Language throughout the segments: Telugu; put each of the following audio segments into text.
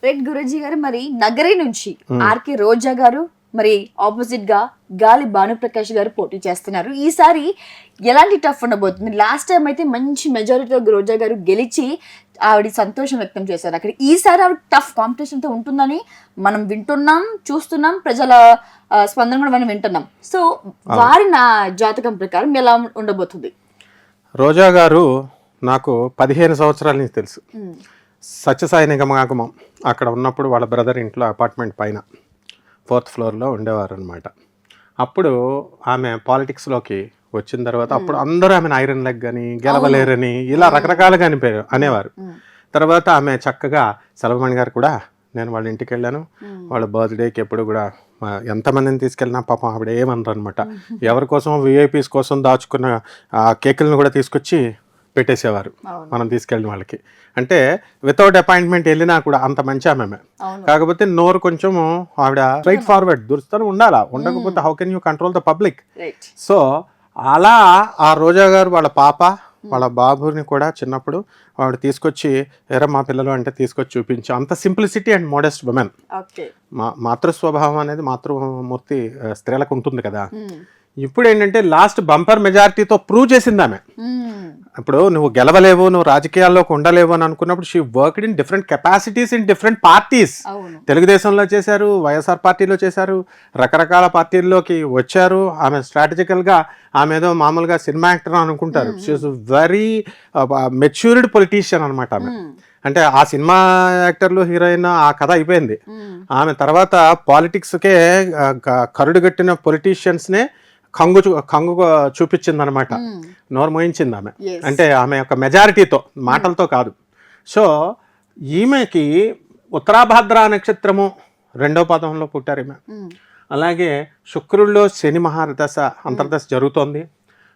రైట్ గురూజీ గారు, మరి నగరి నుంచి ఆర్కే రోజా గారు మరి ఆపోజిట్ గా గాలి భానుప్రకాష్ గారు పోటీ చేస్తున్నారు. ఈసారి ఎలాంటి టఫ్ ఉండబోతుంది? లాస్ట్ టైం అయితే మంచి మెజారిటీతో రోజా గారు గెలిచి ఆవిడ సంతోషం వ్యక్తం చేశారు. అక్కడ ఈసారి ఆవిడ టఫ్ కాంపిటీషన్ తో ఉంటుందని మనం వింటున్నాం, చూస్తున్నాం, ప్రజల స్పందన కూడా మనం వింటున్నాం. సో వారి నా జాతకం ప్రకారం ఎలా ఉండబోతుంది? రోజా గారు నాకు 15 సంవత్సరాల నుంచి తెలుసు. సత్యసాయి నిగమాగమం అక్కడ ఉన్నప్పుడు వాళ్ళ బ్రదర్ ఇంట్లో అపార్ట్మెంట్ పైన 4th ఫ్లోర్లో ఉండేవారు అనమాట. అప్పుడు ఆమె పాలిటిక్స్లోకి వచ్చిన తర్వాత అప్పుడు అందరూ ఆమెను ఐరన్ లెగ్ అని, గెలవలేరని, ఇలా రకరకాలుగా అనేవారు. తర్వాత ఆమె చక్కగా సెలవుమణి గారు కూడా, నేను వాళ్ళ ఇంటికి వెళ్ళాను, వాళ్ళ బర్త్డేకి ఎప్పుడు కూడా ఎంతమందిని తీసుకెళ్ళినా పాపం ఆవిడ ఏమన్నారు అనమాట. ఎవరి కోసం విఐపీస్ కోసం దాచుకున్న కేకులను కూడా తీసుకొచ్చి పెట్టేసేవారు మనం తీసుకెళ్ళిన వాళ్ళకి. అంటే వితౌట్ అపాయింట్మెంట్ వెళ్ళినా కూడా అంత మంచి ఆమె. కాకపోతే నోరు కొంచెం ఆవిడ స్ట్రైట్ ఫార్వర్డ్ దురుస్తూ ఉండాలా, ఉండకపోతే how can you control the public? So అలా ఆ రోజా గారు వాళ్ళ పాప వాళ్ళ బాబుని కూడా చిన్నప్పుడు ఆవిడ తీసుకొచ్చి ఎరా మా పిల్లలు అంటే తీసుకొచ్చి చూపించు. అంత సింప్లిసిటీ అండ్ మోడెస్ట్ ఉమెన్. మాతృస్వభావం అనేది మాతృమూర్తి స్త్రీలకు ఉంటుంది కదా. ఇప్పుడు ఏంటంటే లాస్ట్ బంపర్ మెజారిటీతో ప్రూవ్ చేసింది ఆమె. ఇప్పుడు నువ్వు గెలవలేవు, నువ్వు రాజకీయాల్లోకి ఉండలేవు అని అనుకున్నప్పుడు she worked in different capacities in different parties. తెలుగుదేశంలో చేశారు, వైఎస్ఆర్ పార్టీలో చేశారు, రకరకాల పార్టీల్లోకి వచ్చారు. ఆమె స్ట్రాటజికల్గా ఆమె ఏదో మామూలుగా సినిమా యాక్టర్ అనుకుంటారు. షీఈస్ వెరీ మెచ్యూర్డ్ పొలిటీషియన్ అనమాట ఆమె. అంటే ఆ సినిమా యాక్టర్లు, హీరోయిన్ ఆ కథ అయిపోయింది. ఆమె తర్వాత పాలిటిక్స్కే కరుడుగట్టిన పొలిటీషియన్స్నే కంగు చూపించింది అనమాట, నోరు మోయించింది ఆమె. అంటే ఆమె యొక్క మెజారిటీతో, మాటలతో కాదు. సో ఈమెకి ఉత్తరాభాద్ర నక్షత్రము 2వ పాదంలో పుట్టారు ఈమె. అలాగే శుక్రుల్లో శని మహాదశ అంతర్దశ జరుగుతోంది.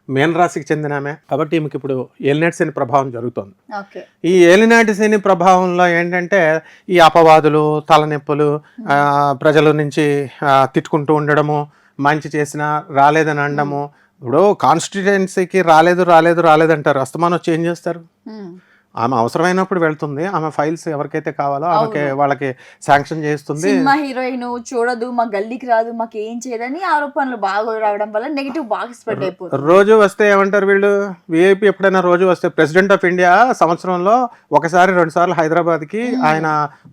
మీనరాశికి చెందిన ఆమె కాబట్టి ఈమెకి ఇప్పుడు ఏలినాటి శని ప్రభావం జరుగుతోంది. ఈ ఏలినాటి శని ప్రభావంలో ఏంటంటే ఈ అపవాదులు, తలనొప్పులు, ప్రజల నుంచి తిట్టుకుంటూ ఉండడము, మంచి చేసినా రాలేదని అనడము. ఇప్పుడు కాన్స్టిట్యుయెన్సీకి రాలేదు అంటారు, అస్తమానం వచ్చి ఏం చేస్తారు? ఆమె అవసరమైనప్పుడు వెళ్తుంది, ఆమె ఫైల్స్ ఎవరికైతే కావాలో ఆమెకి వాళ్ళకి శాంక్షన్ చేస్తుంది. సినిమా హీరోయిన్ చూడదు, మా గల్లీకి రాదు, మాకు ఏం చేయదని ఆరోపణలు బాగా రావడం వల్ల నెగిటివ్ బాగా స్ప్రెడ్ అయిపోతుంది. రోజు వస్తే ఏమంటారు వీళ్ళు, విఐపి ఎప్పుడైనా రోజు వస్తే ప్రెసిడెంట్ ఆఫ్ ఇండియా సంవత్సరంలో 1-2 సార్లు హైదరాబాద్కి ఆయన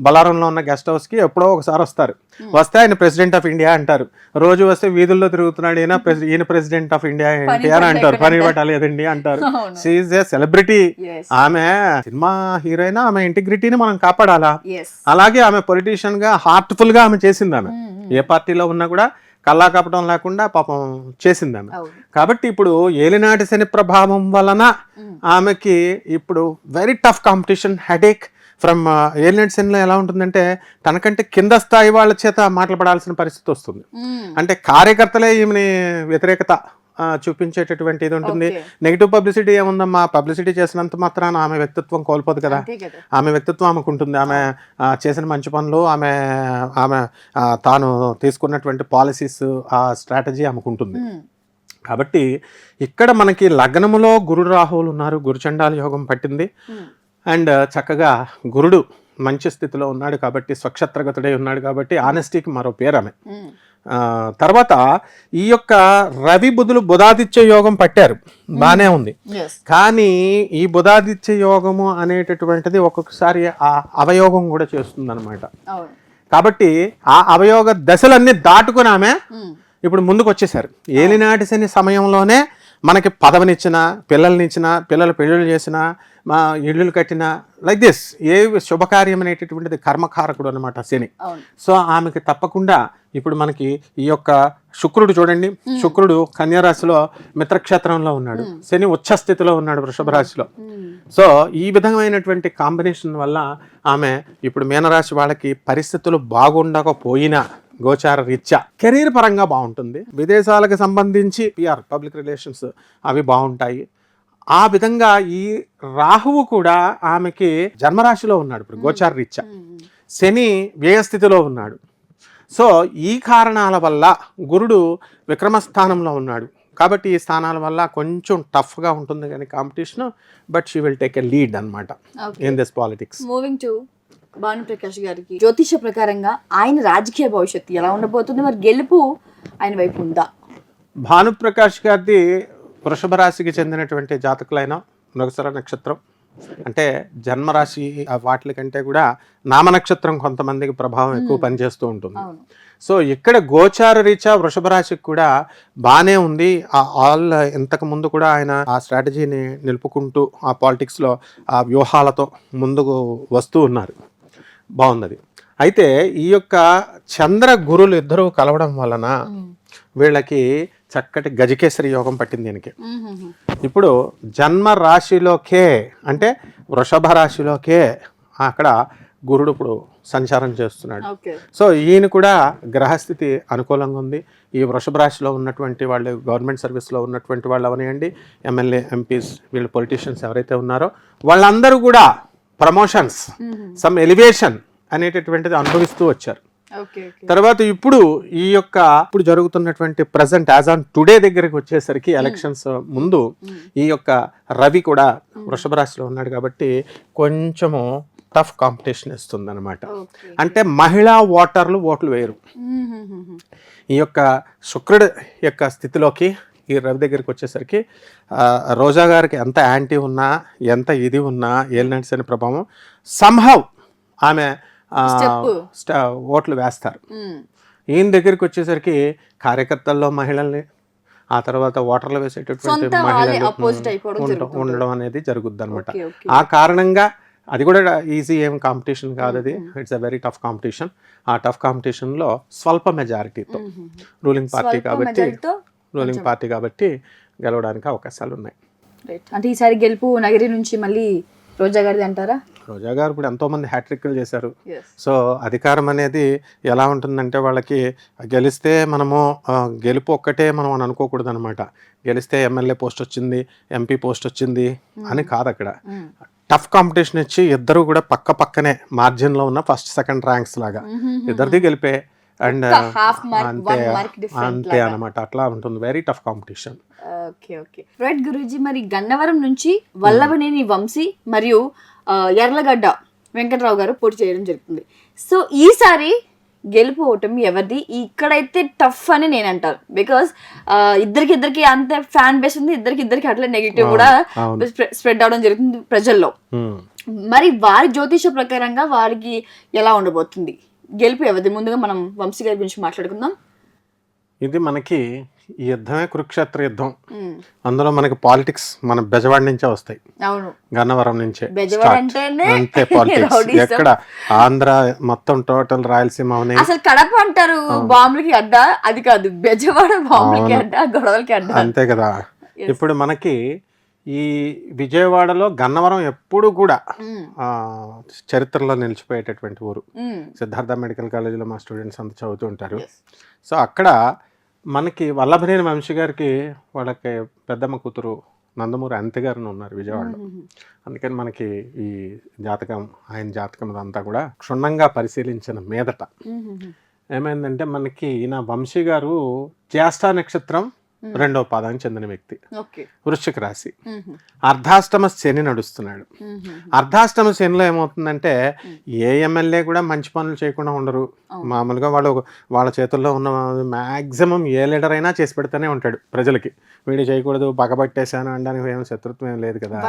బలారంలో ఉన్న గెస్ట్ హౌస్కి ఎప్పుడో ఒకసారి వస్తారు. వస్తే ఆయన ప్రెసిడెంట్ ఆఫ్ ఇండియా అంటారు. రోజు వస్తే వీధుల్లో తిరుగుతున్నాడు, ఈయన ప్రెసిడెంట్ ఆఫ్ ఇండియా ఏంటి అని అంటారు, పని పట్టలేదండి అంటారు. She is a celebrity. ఆమె సినిమా హీరోయిన్, ఆమె ఇంటిగ్రిటీని మనం కాపాడాలా. అలాగే ఆమె పొలిటీషియన్ గా హార్ట్ఫుల్ గా ఆమె చేసింది. ఆమె ఏ పార్టీలో ఉన్నా కూడా కల్లా కపటం లేకుండా పాపం చేసింది ఆమె. కాబట్టి ఇప్పుడు ఏలినాటి శని ప్రభావం వలన ఆమెకి ఇప్పుడు very tough competition, headache from ఏలినాటి శనిలో ఎలా ఉంటుందంటే తనకంటే కింద స్థాయి వాళ్ళ చేత మాట్లాడాల్సిన పరిస్థితి వస్తుంది. అంటే కార్యకర్తలే ఈమెని వ్యతిరేకత చూపించేటటువంటి ఇది ఉంటుంది. నెగిటివ్ పబ్లిసిటీ ఏముందమ్మా, పబ్లిసిటీ చేసినంత మాత్రాన ఆమె వ్యక్తిత్వం కోల్పోదు కదా. ఆమె వ్యక్తిత్వం ఆమెకు ఉంటుంది, ఆమె చేసిన మంచి పనులు, ఆమె తాను తీసుకున్నటువంటి పాలసీస్, ఆ స్ట్రాటజీ ఆమెకు ఉంటుంది. కాబట్టి ఇక్కడ మనకి లగ్నములో గురు రాహువులు ఉన్నారు, గురుచండాల యోగం పట్టింది. అండ్ చక్కగా గురుడు మంచి స్థితిలో ఉన్నాడు కాబట్టి, స్వక్షత్రగతుడై ఉన్నాడు కాబట్టి ఆనెస్టీకి మరో పేరు ఆమె. తర్వాత ఈ యొక్క రవి బుధులు బుధాదిత్య యోగం పట్టారు, బానే ఉంది. కానీ ఈ బుధాదిత్య యోగము అనేటటువంటిది ఒక్కొక్కసారి ఆ అవయోగం కూడా చేస్తుంది అనమాట. కాబట్టి ఆ అవయోగ దశలన్నీ దాటుకుని ఆమె ఇప్పుడు ముందుకు వచ్చేసారు. ఏలినాటి శని సమయంలోనే మనకి పదవినిచ్చిన, పిల్లల్నిచ్చిన, పిల్లలు పెళ్ళిళ్ళు చేసిన, మా ఇళ్ళు కట్టిన, లైక్ దిస్ ఏ శుభకార్యం అనేటటువంటిది కర్మకారకుడు అనమాట శని. సో ఆమెకి తప్పకుండా ఇప్పుడు మనకి ఈ యొక్క శుక్రుడు చూడండి, శుక్రుడు కన్యారాశిలో మిత్రక్షేత్రంలో ఉన్నాడు, శని ఉచ్చ స్థితిలో ఉన్నాడు వృషభ రాశిలో. సో ఈ విధమైనటువంటి కాంబినేషన్ వల్ల ఆమె ఇప్పుడు మీనరాశి వాళ్ళకి పరిస్థితులు బాగుండకపోయినా గోచార రీత్యా కెరీర్ పరంగా బాగుంటుంది. విదేశాలకు సంబంధించి పిఆర్, పబ్లిక్ రిలేషన్స్ అవి బాగుంటాయి. ఆ విధంగా ఈ రాహువు కూడా ఆమెకి జన్మరాశిలో ఉన్నాడు ఇప్పుడు గోచార రీత్యా, శని వ్యయస్థితిలో ఉన్నాడు. సో ఈ కారణాల వల్ల గురుడు విక్రమస్థానంలో ఉన్నాడు కాబట్టి ఈ స్థానాల వల్ల కొంచెం టఫ్గా ఉంటుంది కానీ competition, but she will take a lead అనమాట in this politics. Moving to Bhanuprakash గారికి జ్యోతిష ప్రకారంగా ఆయన రాజకీయ భవిష్యత్తు ఎలా ఉండబోతుంది, మరి గెలుపు ఆయన వైపు ఉందా? భానుప్రకాష్ గారిది వృషభ రాశికి చెందినటువంటి జాతకులైన మృగశిర నక్షత్రం, అంటే జన్మరాశి వాటి కంటే కూడా నామ నక్షత్రం కొంతమందికి ప్రభావం ఎక్కువ పనిచేస్తూ ఉంటుంది. సో ఇక్కడ గోచార రీత్యా వృషభ రాశికి కూడా బాగానే ఉంది. ఆల్ ఇంతకు ముందు కూడా ఆయన ఆ స్ట్రాటజీని నిలుపుకుంటూ ఆ పాలిటిక్స్లో ఆ వ్యూహాలతో ముందుకు వస్తూ ఉన్నారు. బాగున్నది. అయితే ఈ యొక్క చంద్ర గురులు ఇద్దరూ కలవడం వలన వీళ్ళకి చక్కటి గజకేసరి యోగం పట్టింది దీనికి. ఇప్పుడు జన్మ రాశిలోకే అంటే వృషభ రాశిలోకే అక్కడ గురుడు ఇప్పుడు సంచారం చేస్తున్నాడు. సో ఈయన కూడా గ్రహస్థితి అనుకూలంగా ఉంది. ఈ వృషభ రాశిలో ఉన్నటువంటి వాళ్ళు గవర్నమెంట్ సర్వీస్లో ఉన్నటువంటి వాళ్ళు అవనియండి, ఎమ్మెల్యే ఎంపీస్ వీళ్ళు పొలిటీషియన్స్ ఎవరైతే ఉన్నారో వాళ్ళందరూ కూడా ప్రమోషన్స్, సమ్ ఎలివేషన్ అనేటటువంటిది అనుభవిస్తూ వచ్చారు. తర్వాత ఇప్పుడు ఈ యొక్క ఇప్పుడు జరుగుతున్నటువంటి ప్రజెంట్ యాజ్ ఆన్ టుడే దగ్గరికి వచ్చేసరికి ఎలక్షన్స్ ముందు ఈ యొక్క రవి కూడా వృషభ రాశిలో ఉన్నాడు కాబట్టి కొంచెము టఫ్ కాంపిటీషన్ ఇస్తుంది అనమాట. అంటే మహిళా ఓట్లు వేయరు. ఈ యొక్క శుక్రుడు యొక్క స్థితిలోకి ఈ రవి దగ్గరికి వచ్చేసరికి రోజా గారికి ఎంత యాంటీ ఉన్నా ఎంత ఇది ఉన్నా ఏలినాటి శని ప్రభావం సంహవ్ ఆమె ఓట్లు వేస్తారు. ఈయన దగ్గరికి వచ్చేసరికి కార్యకర్తల్లో మహిళల్ని, ఆ తర్వాత ఓటర్లు వేసేటటువంటి మహిళలు ఉండడం అనేది జరుగుద్ది అనమాట. ఆ కారణంగా అది కూడా ఈజీ ఏం కాంపిటీషన్ కాదు, అది it's a very tough competition. ఆ టఫ్ కాంపిటీషన్లో స్వల్ప మెజారిటీతో రూలింగ్ పార్టీ కాబట్టి గెలవడానికి అవకాశాలు ఉన్నాయి. అంటే ఈసారి గెలుపు నగరి నుంచి మళ్ళీ రోజా గారిది అంటారా? రోజా గారు ఇప్పుడు ఎంతోమంది హ్యాట్రిక్లు చేశారు. సో అధికారం అనేది ఎలా ఉంటుందంటే వాళ్ళకి గెలిస్తే మనము గెలుపు ఒక్కటే మనం అని అనుకోకూడదు అనమాట. గెలిస్తే ఎమ్మెల్యే పోస్ట్ వచ్చింది, ఎంపీ పోస్ట్ వచ్చింది అని కాదు. అక్కడ టఫ్ కాంపిటీషన్ ఇచ్చి ఇద్దరు కూడా పక్క పక్కనే మార్జిన్లో ఉన్న ఫస్ట్ సెకండ్ ర్యాంక్స్ లాగా ఇద్దరిది గెలిపే అండ్ అంతే అనమాట. అట్లా ఉంటుంది, very tough competition. Right Guruji, మరి గన్నవరం నుంచి వల్లభనేని వంశీ మరియు ఎర్లగడ్డ వెంకట్రావు గారు పోటీ చేయడం జరుగుతుంది. సో ఈసారి గెలుపు ఓటమి ఎవరిది? ఇక్కడైతే టఫ్ అని నేను అంటాను. బికాస్ ఇద్దరికి అంతే ఫ్యాన్ బేస్ ఉంది, ఇద్దరికి అట్లా నెగిటివ్ కూడా స్ప్రెడ్ అవడం జరుగుతుంది ప్రజల్లో. మరి వారి జ్యోతిష ప్రకారంగా వారికి ఎలా ఉండబోతుంది, గెలుపు ఎవరిది? ముందుగా మనం వంశీ గారి గురించి మాట్లాడుకుందాం. ఇది మనకి ఈ యుద్ధమే కురుక్షేత్ర యుద్ధం. అందులో మనకి పాలిటిక్స్ మన బెజవాడ నుంచే వస్తాయి, గన్నవరం నుంచే అంతే పాలిటిక్స్. ఎక్కడ ఆంధ్ర మొత్తం టోటల్ రాయలసీమ అసలు కడప అంటారు బాంబులకి అడ్డ, అది కాదు బెజవాడ బాంబులకి అడ్డ, గొడవలకి అడ్డ, అంతే కదా. ఇప్పుడు మనకి ఈ విజయవాడలో గన్నవరం ఎప్పుడు కూడా చరిత్రలో నిలిచిపోయేటటువంటి ఊరు. సిద్ధార్థ మెడికల్ కాలేజీలో మా స్టూడెంట్స్ అంతా చదువుతూ ఉంటారు. సో అక్కడ మనకి వల్లభనేని వంశీ గారికి వాళ్ళకి పెద్దమ్మ కూతురు నందమూరి అంతి గారిని ఉన్నారు విజయవాడలో. అందుకని మనకి ఈ జాతకం, ఆయన జాతకం అదంతా కూడా క్షుణ్ణంగా పరిశీలించిన మీదట ఏమైందంటే మనకి ఈయన వంశీ గారు జ్యేష్ఠ నక్షత్రం 2వ పాదానికి చెందిన వ్యక్తి, వృశ్చిక రాశి. అర్ధాష్టమ శని నడుస్తున్నాడు. అర్ధాష్టమ శనిలో ఏమవుతుందంటే ఏ ఎమ్మెల్యే కూడా మంచి పనులు చేయకుండా ఉండరు. మామూలుగా వాళ్ళ చేతుల్లో ఉన్న మ్యాక్సిమం ఏ లీడర్ అయినా చేసి పెడితేనే ఉంటాడు ప్రజలకి. వీడు చేయకూడదు పగబట్టేశాను అనడానికి ఏం శత్రుత్వం ఏం లేదు కదా.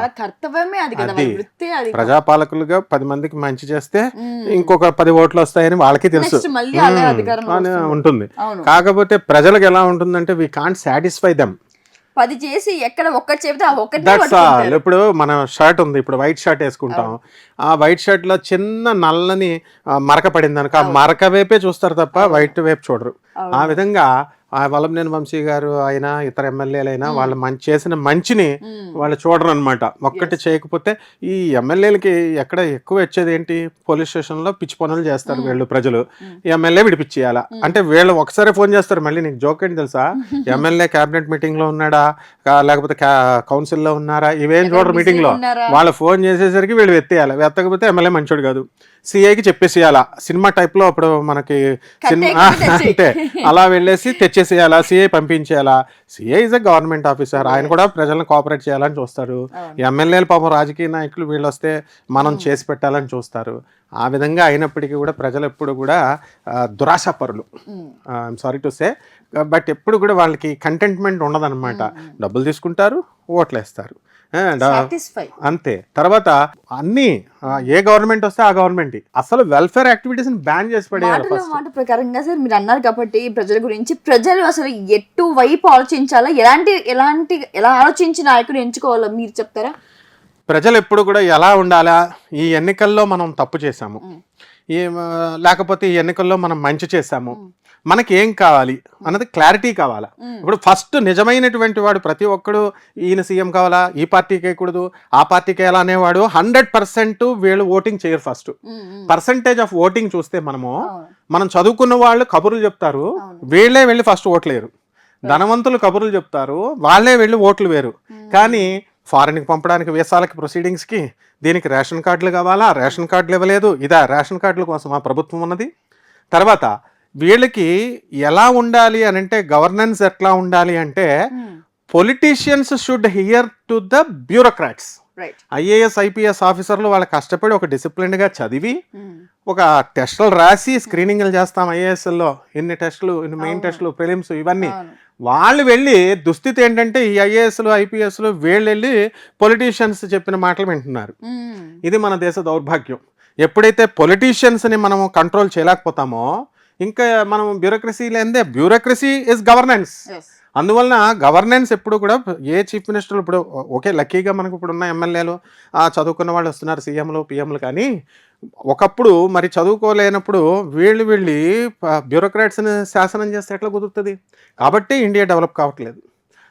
అది ప్రజాపాలకులుగా 10 మందికి మంచి చేస్తే ఇంకొక 10 ఓట్లు వస్తాయని వాళ్ళకి తెలుసు ఉంటుంది. కాకపోతే ప్రజలకు ఎలా ఉంటుందంటే వి కాంట్ సాటిస్ఫై దెమ్. 10 చేసి ఎక్కడ ఒక్కటి చెబితే ఆ ఒక్కటి. That's all. ఇప్పుడు మన షర్ట్ ఉంది, ఇప్పుడు వైట్ షర్ట్ వేసుకుంటాం. ఆ వైట్ షర్ట్ లో చిన్న నల్లని మరక పడింది అనుకో, ఆ మరక వైపే చూస్తారు తప్ప వైట్ వైపు చూడరు. ఆ విధంగా ఆ వల్లభనేని వంశీ గారు అయినా ఇతర ఎమ్మెల్యేలైనా వాళ్ళు చేసిన మంచిని వాళ్ళు చూడరు అనమాట. ఒక్కటి చేయకపోతే ఈ ఎమ్మెల్యేలకి ఎక్కడ ఎక్కువ వచ్చేది ఏంటి, పోలీస్ స్టేషన్లో పిచ్చి పనులు చేస్తారు వీళ్ళు ప్రజలు. ఈ ఎమ్మెల్యే విడిపించేయాలా అంటే వీళ్ళు ఒకసారి ఫోన్ చేస్తారు. మళ్ళీ నీకు జోక్ ఏంటి తెలుసా, ఎమ్మెల్యే క్యాబినెట్ మీటింగ్ లో ఉన్నాడా లేకపోతే కౌన్సిల్లో ఉన్నారా ఇవేం చూడరు. మీటింగ్ లో వాళ్ళు ఫోన్ చేసేసరికి వీళ్ళు ఎత్తేయాలి, ఎత్తకపోతే ఎమ్మెల్యే మంచోడు కాదు. సిఐకి చెప్పేసేయాలా సినిమా టైప్ లో అప్పుడు మనకి సినిమా అంటే అలా వెళ్ళేసి తెచ్చేసేయాలా, సిఐ పంపించేయాలా. CI is a government officer, ఆయన కూడా ప్రజలను కోఆపరేట్ చేయాలని చూస్తారు. ఎమ్మెల్యేలు పాపం రాజకీయ నాయకులు వీళ్ళు వస్తే మనం చేసి పెట్టాలని చూస్తారు. ఆ విధంగా అయినప్పటికీ కూడా ప్రజలు ఎప్పుడు కూడా దురాశపరులు, I'm sorry to say, but ఎప్పుడు కూడా వాళ్ళకి కంటెంట్మెంట్ ఉండదన్నమాట. డబ్బులు తీసుకుంటారు, ఓట్లు వేస్తారు, అంతే. తర్వాత అన్ని ఏ గవర్నమెంట్ వస్తే ఆ గవర్నమెంట్ అసలు వెల్ఫేర్ యాక్టివిటీస్ బ్యాన్ చేసి పడేయాలి. మాట ప్రకారంగా సార్ మీరు అన్నారు కాబట్టి ప్రజల గురించి, ప్రజలు అసలు ఎటు వైపు ఆలోచించాలా, ఎలా ఆలోచించి నాయకుడు ఎంచుకోవాలో మీరు చెప్తారా? ప్రజలు ఎప్పుడు కూడా ఎలా ఉండాలా, ఈ ఎన్నికల్లో మనం తప్పు చేశాము, లేకపోతే ఈ ఎన్నికల్లో మనం మంచి చేశాము, మనకి ఏం కావాలి అన్నది క్లారిటీ కావాలా. ఇప్పుడు ఫస్ట్ నిజమైనటువంటి వాడు ప్రతి ఒక్కడు ఈయన సీఎం కావాలా, ఈ పార్టీకి వేయకూడదు, ఆ పార్టీకి వేయాలా అనేవాడు 100% వీళ్ళు ఓటింగ్ చేయరు. ఫస్ట్ పర్సంటేజ్ ఆఫ్ ఓటింగ్ చూస్తే మనం చదువుకున్న వాళ్ళు కబుర్లు చెప్తారు, వీళ్ళే వెళ్ళి ఫస్ట్ ఓట్లు వేయరు. ధనవంతులు కబుర్లు చెప్తారు, వాళ్ళే వెళ్ళి ఓట్లు వేరు. కానీ ఫారెన్కి పంపడానికి, వీసాలకి, ప్రొసీడింగ్స్కి, దీనికి రేషన్ కార్డులు కావాలా, రేషన్ కార్డులు ఇవ్వలేదు, ఇదా రేషన్ కార్డుల కోసం ఆ ప్రభుత్వం ఉన్నది. తర్వాత వీళ్ళకి ఎలా ఉండాలి అని అంటే, గవర్నెన్స్ ఎట్లా ఉండాలి అంటే, politicians should here to the bureaucrats. IAS IPS ఆఫీసర్లు వాళ్ళు కష్టపడి ఒక డిసిప్లిన్గా చదివి ఒక టెస్టులు రాసి స్క్రీనింగ్లు చేస్తాం ఐఏఎస్లో, ఇన్ని టెస్టులు, ఇన్ని మెయిన్ టెస్టులు, ప్రిలిమ్స్, ఇవన్నీ వాళ్ళు వెళ్ళి దుస్థితి ఏంటంటే ఈ ఐఏఎస్లు ఐపీఎస్లు వీళ్ళు వెళ్ళి పొలిటీషియన్స్ చెప్పిన మాటలు వింటున్నారు. ఇది మన దేశ దౌర్భాగ్యం. ఎప్పుడైతే పొలిటీషియన్స్ని మనం కంట్రోల్ చేయలేకపోతామో ఇంకా మనం బ్యూరోక్రసీ లేదే. Bureaucracy is governance. అందువలన గవర్నెన్స్ ఎప్పుడు కూడా ఏ చీఫ్ మినిస్టర్ ఇప్పుడు ఓకే లక్కీగా మనకు ఇప్పుడు ఉన్న ఎమ్మెల్యేలు చదువుకున్న వాళ్ళు వస్తున్నారు, సీఎంలు పిఎంలు. కానీ ఒకప్పుడు మరి చదువుకోలేనప్పుడు వీళ్ళు వెళ్ళి బ్యూరోక్రాట్స్ని శాసనం చేస్తే ఎట్లా కుదురుతుంది? కాబట్టి ఇండియా డెవలప్ కావట్లేదు.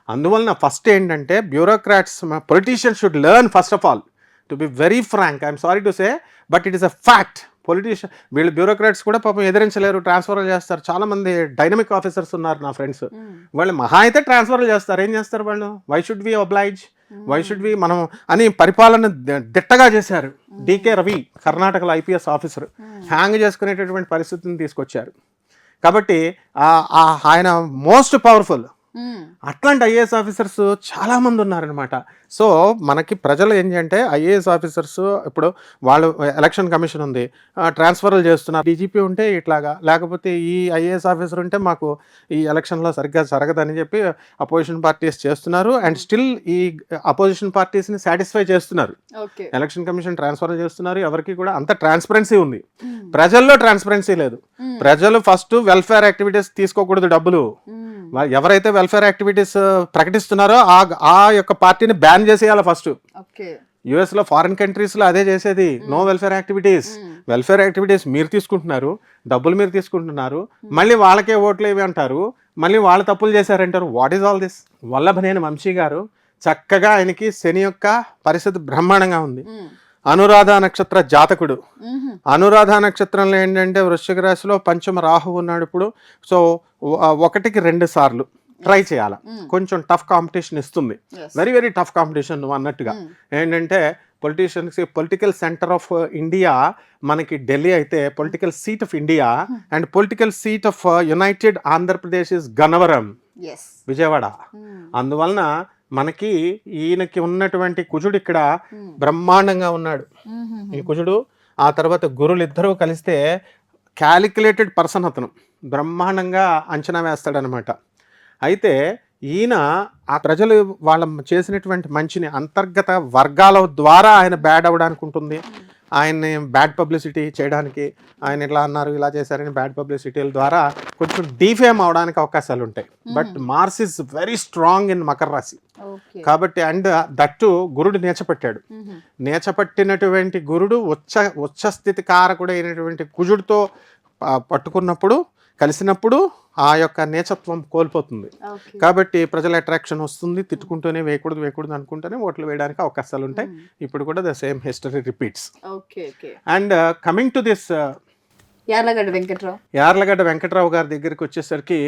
అందువలన ఫస్ట్ ఏంటంటే bureaucrats, politicians should learn first of all to be very frank. I'm sorry to say but it is a fact. Politician వీళ్ళు బ్యూరోక్రాట్స్ కూడా పాపం ఎదిరించలేరు, ట్రాన్స్ఫర్లు చేస్తారు. చాలా మంది డైనమిక్ ఆఫీసర్స్ ఉన్నారు నా ఫ్రెండ్స్, వాళ్ళు మహా అయితే ట్రాన్స్ఫర్లు చేస్తారు. ఏం చేస్తారు వాళ్ళు? Why should we oblige, why should we మనం అని పరిపాలన దిట్టగా చేశారు. డికే రవి కర్ణాటకలో ఐపీఎస్ ఆఫీసర్ హ్యాంగ్ చేసుకునేటటువంటి పరిస్థితిని తీసుకొచ్చారు. కాబట్టి ఆయన మోస్ట్ పవర్ఫుల్. అట్లాంటి ఐఏఎస్ ఆఫీసర్స్ చాలా మంది ఉన్నారనమాట. సో మనకి ప్రజలు ఏంటంటే ఐఏఎస్ ఆఫీసర్స్ ఇప్పుడు వాళ్ళు ఎలక్షన్ కమిషన్ ఉంది, ట్రాన్స్ఫర్లు చేస్తున్నారు. డీజీపీ ఉంటే ఇట్లాగా, లేకపోతే ఈ ఐఏఎస్ ఆఫీసర్ ఉంటే మాకు ఈ ఎలక్షన్లో సరిగ్గా జరగదని చెప్పి అపోజిషన్ పార్టీస్ చేస్తున్నారు. అండ్ స్టిల్ ఈ అపోజిషన్ పార్టీస్ని సాటిస్ఫై చేస్తున్నారు. ఎలక్షన్ కమిషన్ ట్రాన్స్ఫర్లు చేస్తున్నారు. ఎవరికి కూడా అంత ట్రాన్స్పరెన్సీ ఉంది. ప్రజల్లో ట్రాన్స్పరెన్సీ లేదు. ప్రజలు ఫస్ట్ వెల్ఫేర్ యాక్టివిటీస్ తీసుకోకూడదు డబ్బులు. ఎవరైతే వెల్ఫేర్ యాక్టివిటీస్ ప్రకటిస్తున్నారో ఆ యొక్క పార్టీని బ్యాన్ చేసేయాలి ఫస్ట్. యుఎస్ లో, ఫారిన్ కంట్రీస్ లో అదే చేసేది. No welfare activities. Welfare activities మీరు తీసుకుంటున్నారు, డబ్బులు మీరు తీసుకుంటున్నారు, మళ్ళీ వాళ్ళకే ఓట్లు ఏవి అంటారు, మళ్ళీ వాళ్ళు తప్పులు చేశారంటారు. What is all this? Vallabhaneni Vamsi garu చక్కగా, ఆయనకి శని యొక్క పరిస్థితి బ్రహ్మాండంగా ఉంది. అనురాధ నక్షత్ర జాతకుడు. అనురాధ నక్షత్రంలో ఏంటంటే వృశ్చిక రాశిలో పంచమ రాహు ఉన్నాడు ఇప్పుడు. సో 1కి 2 సార్లు ట్రై చేయాలి. కొంచెం టఫ్ కాంపిటీషన్ ఇస్తుంది, వెరీ వెరీ టఫ్ కాంపిటీషన్. నువ్వు అన్నట్టుగా ఏంటంటే politicians, political centre of India మనకి ఢిల్లీ అయితే, political seat of India and political seat of United Andhra Pradesh is Gannavaram, Vijayawada. అందువలన మనకి ఈయనకి ఉన్నటువంటి కుజుడు ఇక్కడ బ్రహ్మాండంగా ఉన్నాడు. ఈ కుజుడు ఆ తర్వాత గురులు ఇద్దరూ కలిస్తే క్యాలిక్యులేటెడ్ పర్సన్, అతను బ్రహ్మాండంగా అంచనా వేస్తాడనమాట. అయితే ఈయన ఆ ప్రజలు వాళ్ళ చేసినటువంటి మంచిని అంతర్గత వర్గాల ద్వారా ఆయన బ్యాడ్ అవ్వడానికి ఉంటుంది. ఆయన్ని బ్యాడ్ పబ్లిసిటీ చేయడానికి, ఆయన ఇట్లా అన్నారు ఇలా చేశారని బ్యాడ్ పబ్లిసిటీల ద్వారా కొంచెం డీఫేమ్ అవడానికి అవకాశాలు ఉంటాయి. But Mars is very strong in మకర రాశి కాబట్టి. అండ్ దట్టు గురుడు నేచపట్టాడు. నేచపట్టినటువంటి గురుడు ఉచ్చ స్థితి కారకుడు అయినటువంటి కుజుడితో పట్టుకున్నప్పుడు, కలిసినప్పుడు ఆ యొక్క నేచత్వం కోల్పోతుంది. కాబట్టి ప్రజల అట్రాక్షన్ వస్తుంది. తిట్టుకుంటూనే వేయకూడదు అనుకుంటూనే ఓట్లు వేయడానికి అవకాశాలు ఉంటాయి. ఇప్పుడు కూడా the same history repeats. And coming to this Yarlagadda Venkatrao గారి దగ్గరికి వచ్చేసరికి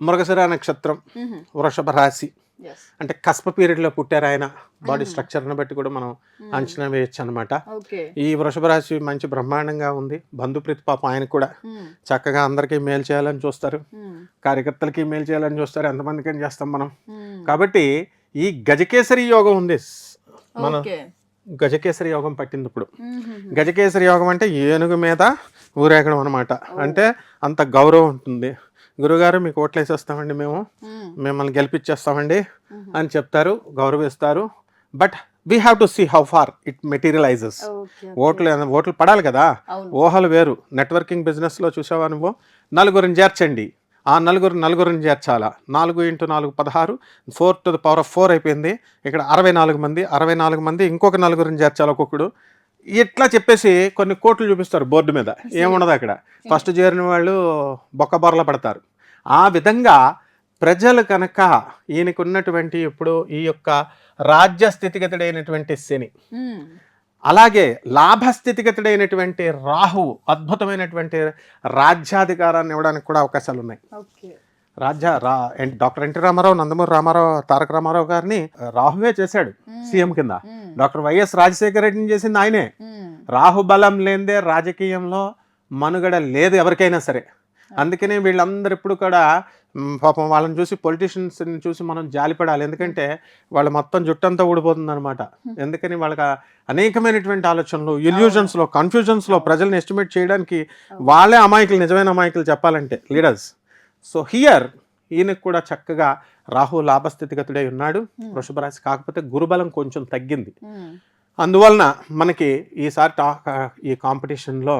మృగశిర నక్షత్రం, వృషభ రాశి, అంటే కస్ప పీరియడ్ లో పుట్టారు ఆయన. బాడీ స్ట్రక్చర్ ని బట్టి కూడా మనం అంచనా వేయచ్చు అనమాట. ఈ వృషభ రాశి మంచి బ్రహ్మాండంగా ఉంది. బంధుప్రీతి పాపం ఆయన కూడా చక్కగా అందరికీ మేలు చేయాలని చూస్తారు, కార్యకర్తలకి మేలు చేయాలని చూస్తారు, ఎంతమందికి చేస్తాం మనం. కాబట్టి ఈ గజకేసరి యోగం ఉంది, మన గజకేసరి యోగం పట్టింది ఇప్పుడు. గజకేసరి యోగం అంటే ఏనుగు మీద ఊరేగడం అనమాట. అంటే అంత గౌరవం ఉంటుంది. గురుగారు మీకు ఓట్లు వేసేస్తామండి, మేము మిమ్మల్ని గెలిపించేస్తామండి అని చెప్తారు, గౌరవిస్తారు. But we have to see how far it materialises. ఓట్లు పడాలి కదా, ఊహలు వేరు. నెట్వర్కింగ్ బిజినెస్లో చూసావా నువ్వు, నలుగురిని చేర్చండి, ఆ నలుగురిని చేర్చాలా, 4 × 4 16, 4 to the power of 4 అయిపోయింది. ఇక్కడ 64 మంది ఇంకొక నలుగురిని చేర్చాలి ఒక్కొక్కడు. ఇట్లా చెప్పేసి కొన్ని కోట్లు చూపిస్తారు బోర్డు మీద, ఏముండదు అక్కడ. ఫస్ట్ చేరిన వాళ్ళు బొక్కబొరల పడతారు. ఆ విధంగా ప్రజలు కనుక ఈయనకు ఉన్నటువంటి ఇప్పుడు ఈ యొక్క రాజ్య స్థితిగతుడైనటువంటి శని, అలాగే లాభస్థితిగతుడైనటువంటి రాహువు అద్భుతమైనటువంటి రాజ్యాధికారాన్ని ఇవ్వడానికి కూడా అవకాశాలు ఉన్నాయి. డాక్టర్ ఎన్టీ రామారావు, నందమూరి రామారావు, తారక రామారావు గారిని రాహువే చేశాడు సీఎం కింద. డాక్టర్ వైఎస్ రాజశేఖర రెడ్డిని చేసింది ఆయనే. రాహుబలం లేదే రాజకీయంలో మనుగడ లేదు ఎవరికైనా సరే. అందుకనే వీళ్ళందరూ ఇప్పుడు కూడా పాపం వాళ్ళని చూసి, పొలిటీషియన్స్ని చూసి మనం జాలిపడాలి. ఎందుకంటే వాళ్ళు మొత్తం జుట్టంతా ఊడిపోతుంది అనమాట. ఎందుకని వాళ్ళకి అనేకమైనటువంటి ఆలోచనలు, ఇల్యూజన్స్లో, కన్ఫ్యూజన్స్లో ప్రజల్ని ఎస్టిమేట్ చేయడానికి వాళ్ళే అమాయకులు, నిజమైన అమాయకులు చెప్పాలంటే లీడర్స్. సో హియర్ ఈయనకు కూడా చక్కగా రాహు లాభస్థితిగతుడై ఉన్నాడు వృషభ రాశి. కాకపోతే గురుబలం కొంచెం తగ్గింది. అందువలన మనకి ఈసారి ఈ కాంపిటీషన్లో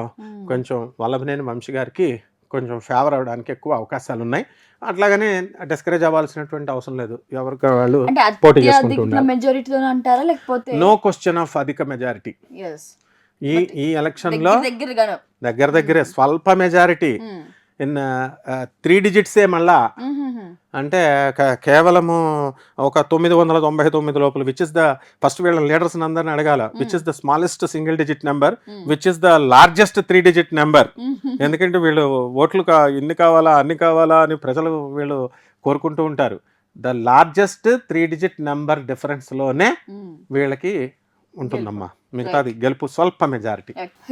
కొంచెం వల్లభనేని వంశీ గారికి కొంచెం ఫేవర్ అవడానికి ఎక్కువ అవకాశాలు ఉన్నాయి. అట్లాగనే డిస్కరేజ్ అవ్వాల్సినటువంటి అవసరం లేదు, ఎవరికి వాళ్ళు పోటీ చేసుకుంటున్నారు. నో క్వశ్చన్ ఆఫ్ అధిక మెజారిటీ. ఈ ఎలక్షన్ లో దగ్గరే స్వల్ప మెజారిటీ ఇన్ 3 digits మళ్ళా. అంటే కేవలము ఒక 999 లోపల, విచ్ ఇస్ ద ఫస్ట్ వీళ్ళ లీడర్స్ అందరిని అడగాల, which is the smallest single digit number, which is the largest 3 digit number. ఎందుకంటే వీళ్ళు ఓట్లు ఇన్ని కావాలా అన్ని కావాలా అని ప్రజలు వీళ్ళు కోరుకుంటూ ఉంటారు. The largest 3 digit number difference లోనే వీళ్ళకి ఉంటుందమ్మా. మిగతాది గెలుపు స్వల్ప మెజారిటీ.